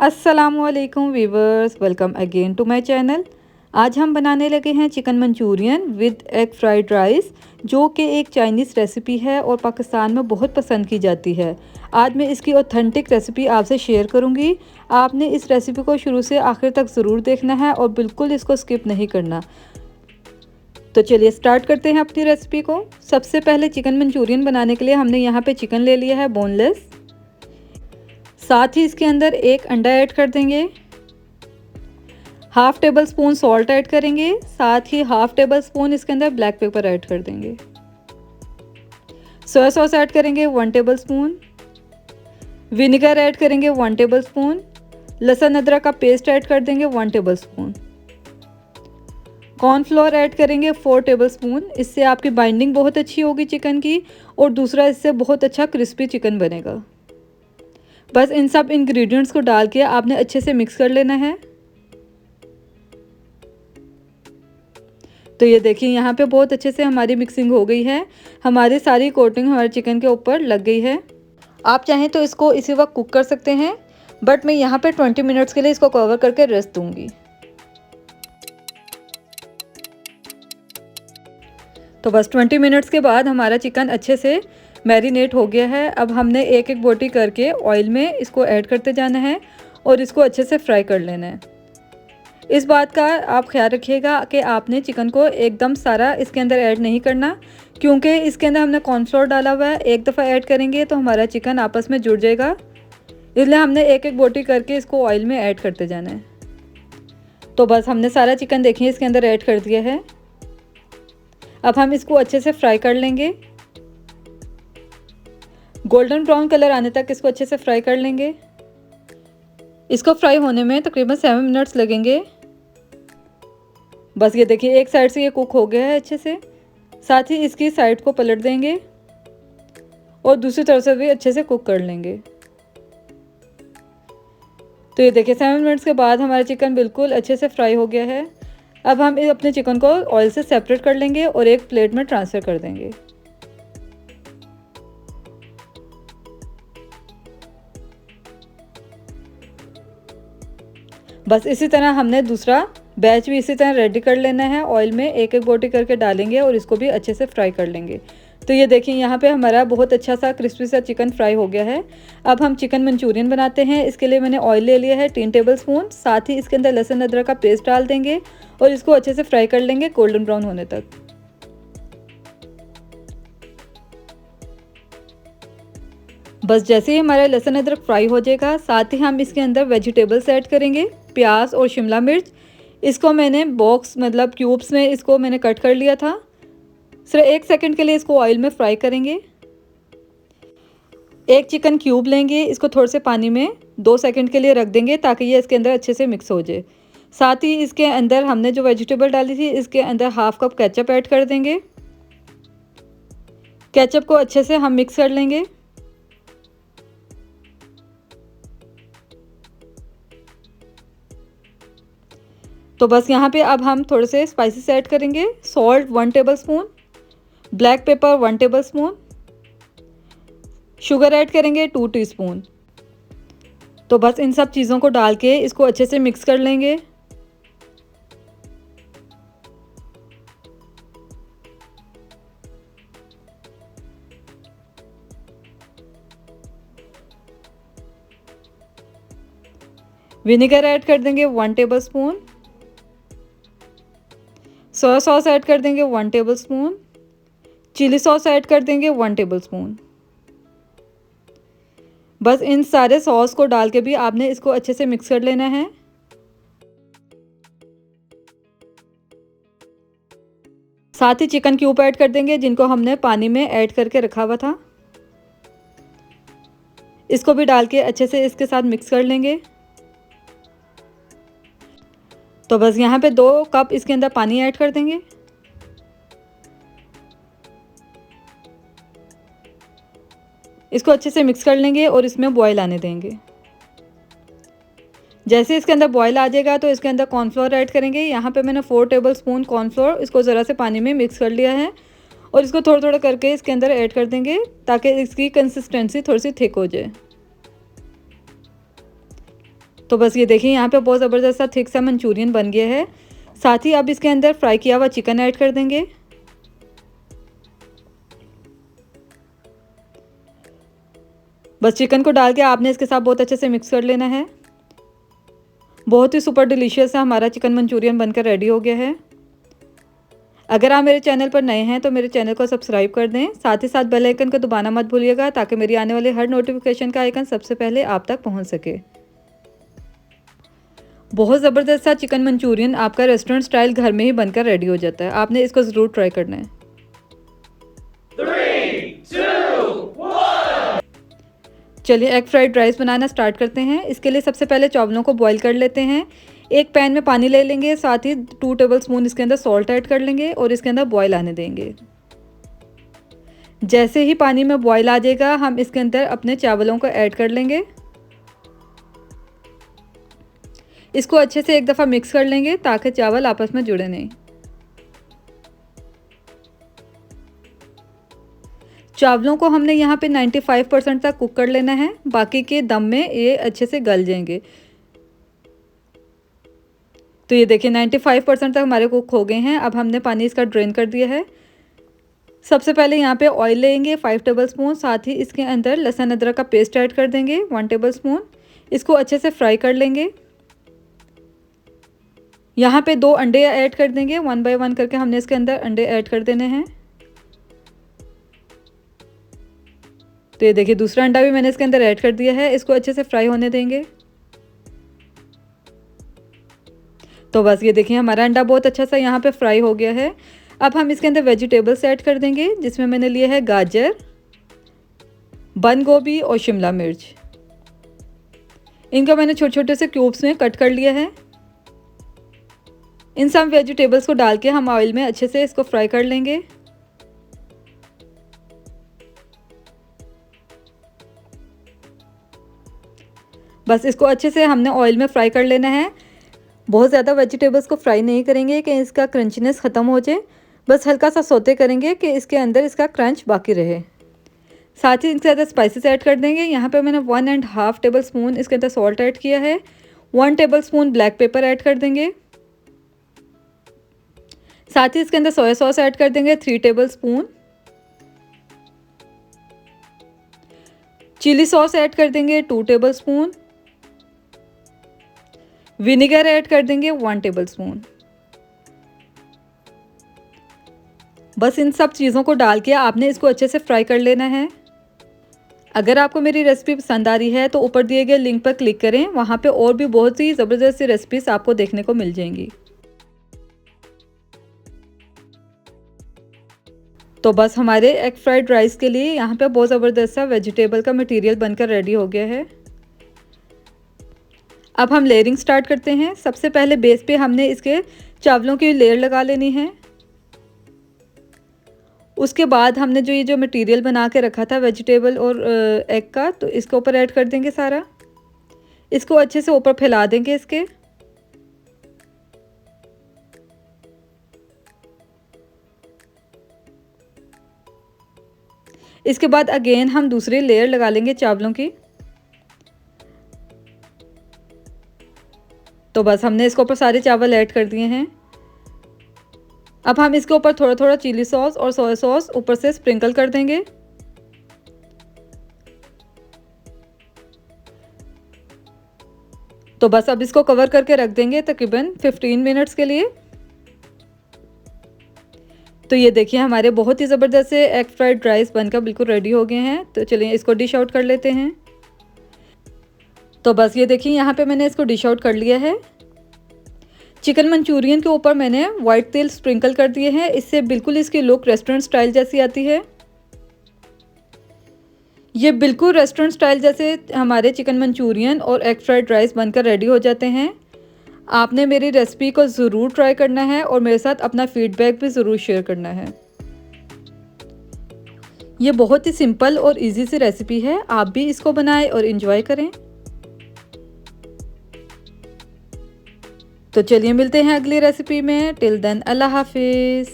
अस्सलामुअलैकुम viewers, welcome again to my channel. आज हम बनाने लगे हैं chicken Manchurian with egg fried rice, जो कि एक चाइनीज़ रेसिपी है और पाकिस्तान में बहुत पसंद की जाती है। आज मैं इसकी ऑथेंटिक रेसिपी आपसे शेयर करूंगी। आपने इस रेसिपी को शुरू से आखिर तक ज़रूर देखना है और बिल्कुल इसको स्किप नहीं करना। तो चलिए स्टार्ट करते हैं अपनी रेसिपी को। सबसे पहले चिकन मंचूरियन बनाने के लिए हमने यहाँ पे चिकन ले लिया है बोनलेस। साथ ही इसके अंदर एक अंडा ऐड कर देंगे, half table spoon salt add करेंगे, साथ ही हाफ टेबल स्पून इसके अंदर ब्लैक पेपर ऐड कर देंगे। सोया सॉस ऐड करेंगे 1 टेबल स्पून, विनेगर ऐड करेंगे 1 टेबल स्पून, लहसुन अदरक का पेस्ट ऐड कर देंगे 1 टेबल स्पून, कॉर्नफ्लोर ऐड करेंगे 4 टेबल स्पून। इससे आपकी बाइंडिंग बहुत अच्छी होगी चिकन की और दूसरा इससे बहुत अच्छा क्रिस्पी चिकन बनेगा। बस इन सब इंग्रेडिएंट्स को डाल के आपने अच्छे से मिक्स कर लेना है। तो ये देखिए यहाँ पे बहुत अच्छे से हमारी मिक्सिंग हो गई है, हमारी सारी कोटिंग हमारे चिकन के ऊपर लग गई है। आप चाहें तो इसको इसी वक्त कुक कर सकते हैं, बट मैं यहाँ पे 20 मिनट्स के लिए इसको कवर करके रेस्ट दूंगी। तो बस 20 मिनट्स के बाद हमारा चिकन अच्छे से मैरिनेट हो गया है। अब हमने एक एक बोटी करके ऑयल में इसको ऐड करते जाना है और इसको अच्छे से फ्राई कर लेना है। इस बात का आप ख्याल रखिएगा कि आपने चिकन को एकदम सारा इसके अंदर ऐड नहीं करना, क्योंकि इसके अंदर हमने कॉर्नफ्लोर डाला हुआ है। एक दफ़ा ऐड करेंगे तो हमारा चिकन आपस में जुड़ जाएगा, इसलिए हमने एक एक बोटी करके इसको ऑयल में ऐड करते जाना है। तो बस हमने सारा चिकन देखिए इसके अंदर ऐड कर दिया है। अब हम इसको अच्छे से फ्राई कर लेंगे, गोल्डन ब्राउन कलर आने तक इसको अच्छे से फ्राई कर लेंगे। इसको फ्राई होने में तकरीबन 7 मिनट्स लगेंगे। बस ये देखिए एक साइड से ये कुक हो गया है अच्छे से। साथ ही इसकी साइड को पलट देंगे और दूसरी तरफ से भी अच्छे से कुक कर लेंगे। तो ये देखिए 7 मिनट्स के बाद हमारा चिकन बिल्कुल अच्छे से फ्राई हो गया है। अब हम अपने चिकन को ऑयल से सेपरेट कर लेंगे और एक प्लेट में ट्रांसफ़र कर देंगे। बस इसी तरह हमने दूसरा बैच भी इसी तरह रेडी कर लेना है। ऑयल में एक एक बोटी करके डालेंगे और इसको भी अच्छे से फ्राई कर लेंगे। तो ये देखिए यहाँ पे हमारा बहुत अच्छा सा क्रिस्पी सा चिकन फ्राई हो गया है। अब हम चिकन मंचूरियन बनाते हैं। इसके लिए मैंने ऑयल ले लिया है 3 टेबल स्पून। साथ ही इसके अंदर लहसुन अदरक का पेस्ट डाल देंगे और इसको अच्छे से फ्राई कर लेंगे गोल्डन ब्राउन होने तक। बस जैसे ही हमारा लहसुन अदरक फ्राई हो जाएगा, साथ ही हम इसके अंदर वेजिटेबल्स ऐड करेंगे, प्याज और शिमला मिर्च। इसको मैंने बॉक्स मतलब क्यूब्स में इसको मैंने कट कर लिया था। सिर्फ 1 सेकंड के लिए इसको ऑयल में फ्राई करेंगे। एक चिकन क्यूब लेंगे, इसको थोड़े से पानी में 2 सेकंड के लिए रख देंगे ताकि ये इसके अंदर अच्छे से मिक्स हो जाए। साथ ही इसके अंदर हमने जो वेजिटेबल डाली थी इसके अंदर हाफ कप केचप ऐड कर देंगे। केचप को अच्छे से हम मिक्स कर लेंगे। तो बस यहाँ पे अब हम थोड़े से स्पाइसेस ऐड करेंगे। Salt 1 table spoon, black pepper 1 table spoon, sugar add करेंगे 2 टीस्पून। तो बस इन सब चीज़ों को डाल के इसको अच्छे से मिक्स कर लेंगे। विनेगर ऐड कर देंगे 1 tablespoon, soya sauce add कर देंगे 1 tablespoon, chilli sauce add कर देंगे 1 टेबल स्पून। बस इन सारे सॉस को डाल के भी आपने इसको अच्छे से मिक्स कर लेना है। साथ ही चिकन क्यूब ऐड कर देंगे जिनको हमने पानी में ऐड करके रखा हुआ था। इसको भी डाल के अच्छे से इसके साथ मिक्स कर लेंगे। तो बस यहाँ पे 2 कप इसके अंदर पानी ऐड कर देंगे। इसको अच्छे से मिक्स कर लेंगे और इसमें बॉयल आने देंगे। जैसे इसके अंदर बॉयल आ जाएगा तो इसके अंदर कॉर्नफ्लोर ऐड करेंगे। यहाँ पे मैंने 4 टेबल स्पून कॉर्नफ्लोर इसको ज़रा से पानी में मिक्स कर लिया है और इसको थोड़ा थोड़ा करके इसके अंदर ऐड कर देंगे ताकि इसकी कंसिस्टेंसी थोड़ी सी थिक हो जाए। तो बस ये देखिए यहाँ पे बहुत ज़बरदस्त सा थिक सा मंचूरियन बन गया है। साथ ही अब इसके अंदर फ्राई किया हुआ चिकन ऐड कर देंगे। बस चिकन को डाल के आपने इसके साथ बहुत अच्छे से मिक्स कर लेना है। बहुत ही सुपर डिलीशियस है हमारा चिकन मंचूरियन बनकर रेडी हो गया है। अगर आप मेरे चैनल पर नए हैं तो मेरे चैनल को सब्सक्राइब कर दें। साथ ही साथ बेल आइकन को दबाना मत भूलिएगा ताकि मेरी आने वाले हर नोटिफिकेशन का आइकन सबसे पहले आप तक पहुंच सके। बहुत ज़बरदस्त सा चिकन मंचूरियन आपका रेस्टोरेंट स्टाइल घर में ही बनकर रेडी हो जाता है। आपने इसको ज़रूर ट्राई करना है। 3, 2, 1। चलिए एग फ्राइड राइस बनाना स्टार्ट करते हैं। इसके लिए सबसे पहले चावलों को बॉईल कर लेते हैं। एक पैन में पानी ले लेंगे, साथ ही 2 टेबलस्पून इसके अंदर सॉल्ट ऐड कर लेंगे और इसके अंदर बॉईल आने देंगे। जैसे ही पानी में बॉईल आ जाएगा हम इसके अंदर अपने चावलों को ऐड कर लेंगे। इसको अच्छे से एक दफ़ा मिक्स कर लेंगे ताकि चावल आपस में जुड़े नहीं। चावलों को हमने यहाँ पे 95% तक कुक कर लेना है, बाकी के दम में ये अच्छे से गल जाएंगे। तो ये देखिए 95% तक हमारे कुक हो गए हैं। अब हमने पानी इसका ड्रेन कर दिया है। सबसे पहले यहाँ पे ऑयल लेंगे 5 टेबलस्पून, साथ ही इसके अंदर लहसुन अदरक का पेस्ट ऐड कर देंगे 1 टेबलस्पून। इसको अच्छे से फ्राई कर लेंगे। यहाँ पे 2 अंडे ऐड कर देंगे, 1 बाय 1 करके हमने इसके अंदर अंडे ऐड कर देने हैं। तो ये देखिए दूसरा अंडा भी मैंने इसके अंदर ऐड कर दिया है। इसको अच्छे से फ्राई होने देंगे। तो बस ये देखिए हमारा अंडा बहुत अच्छा सा यहाँ पे फ्राई हो गया है। अब हम इसके अंदर वेजिटेबल्स ऐड कर देंगे, जिसमें मैंने लिया है गाजर, बंद गोभी और शिमला मिर्च। इनका मैंने छोटे छोटे से क्यूब्स में कट कर लिया है। इन सब वेजिटेबल्स को डाल के हम ऑयल में अच्छे से इसको फ्राई कर लेंगे। बस इसको अच्छे से हमने ऑयल में फ्राई कर लेना है। बहुत ज़्यादा वेजिटेबल्स को फ्राई नहीं करेंगे कि इसका क्रंचीनेस ख़त्म हो जाए, बस हल्का सा सौते करेंगे कि इसके अंदर इसका क्रंच बाकी रहे। साथ ही इसके अंदर स्पाइसेस ऐड कर देंगे। यहाँ पे मैंने 1.5 टेबलस्पून इसके अंदर सॉल्ट ऐड किया है। 1 टेबलस्पून ब्लैक पेपर ऐड कर देंगे। साथ ही इसके अंदर सोया सॉस ऐड कर देंगे 3 टेबलस्पून। चिली सॉस ऐड कर देंगे 2 टेबलस्पून। विनेगर ऐड कर देंगे 1 टेबलस्पून। बस इन सब चीज़ों को डाल के आपने इसको अच्छे से फ्राई कर लेना है। अगर आपको मेरी रेसिपी पसंद आ रही है तो ऊपर दिए गए लिंक पर क्लिक करें, वहाँ पे और भी बहुत ही ज़बरदस्त सी रेसिपीज़ आपको देखने को मिल जाएंगी। तो बस हमारे एग फ्राइड राइस के लिए यहाँ पे बहुत ज़बरदस्त सा वेजिटेबल का मटेरियल बनकर रेडी हो गया है। अब हम लेयरिंग स्टार्ट करते हैं। सबसे पहले बेस पे हमने इसके चावलों की लेयर लगा लेनी है। उसके बाद हमने जो मटेरियल बना के रखा था वेजिटेबल और एग का, तो इसके ऊपर ऐड कर देंगे सारा। इसको अच्छे से ऊपर फैला देंगे इसके। इसके बाद अगेन हम दूसरी लेयर लगा लेंगे चावलों की। तो बस हमने इसके ऊपर सारे चावल ऐड कर दिए हैं। अब हम इसके ऊपर थोड़ा थोड़ा चिली सॉस और सोया सॉस ऊपर से स्प्रिंकल कर देंगे। तो बस अब इसको कवर करके रख देंगे तकरीबन 15 मिनट्स के लिए। तो ये देखिए हमारे बहुत ही ज़बरदस्त से एग फ्राइड राइस बनकर बिल्कुल रेडी हो गए हैं। तो चलिए इसको डिश आउट कर लेते हैं। तो बस ये देखिए यहाँ पे मैंने इसको डिश आउट कर लिया है। चिकन मंचूरियन के ऊपर मैंने वाइट तेल स्प्रिंकल कर दिए हैं। इससे बिल्कुल इसकी लुक रेस्टोरेंट स्टाइल जैसी आती है। ये बिल्कुल रेस्टोरेंट स्टाइल जैसे हमारे चिकन मंचूरियन और एग फ्राइड राइस बनकर रेडी हो जाते हैं। आपने मेरी रेसिपी को ज़रूर ट्राई करना है और मेरे साथ अपना फीडबैक भी ज़रूर शेयर करना है। ये बहुत ही सिंपल और इजी सी रेसिपी है। आप भी इसको बनाएं और एंजॉय करें। तो चलिए मिलते हैं अगली रेसिपी में। टिल देन अल्लाह हाफिज़।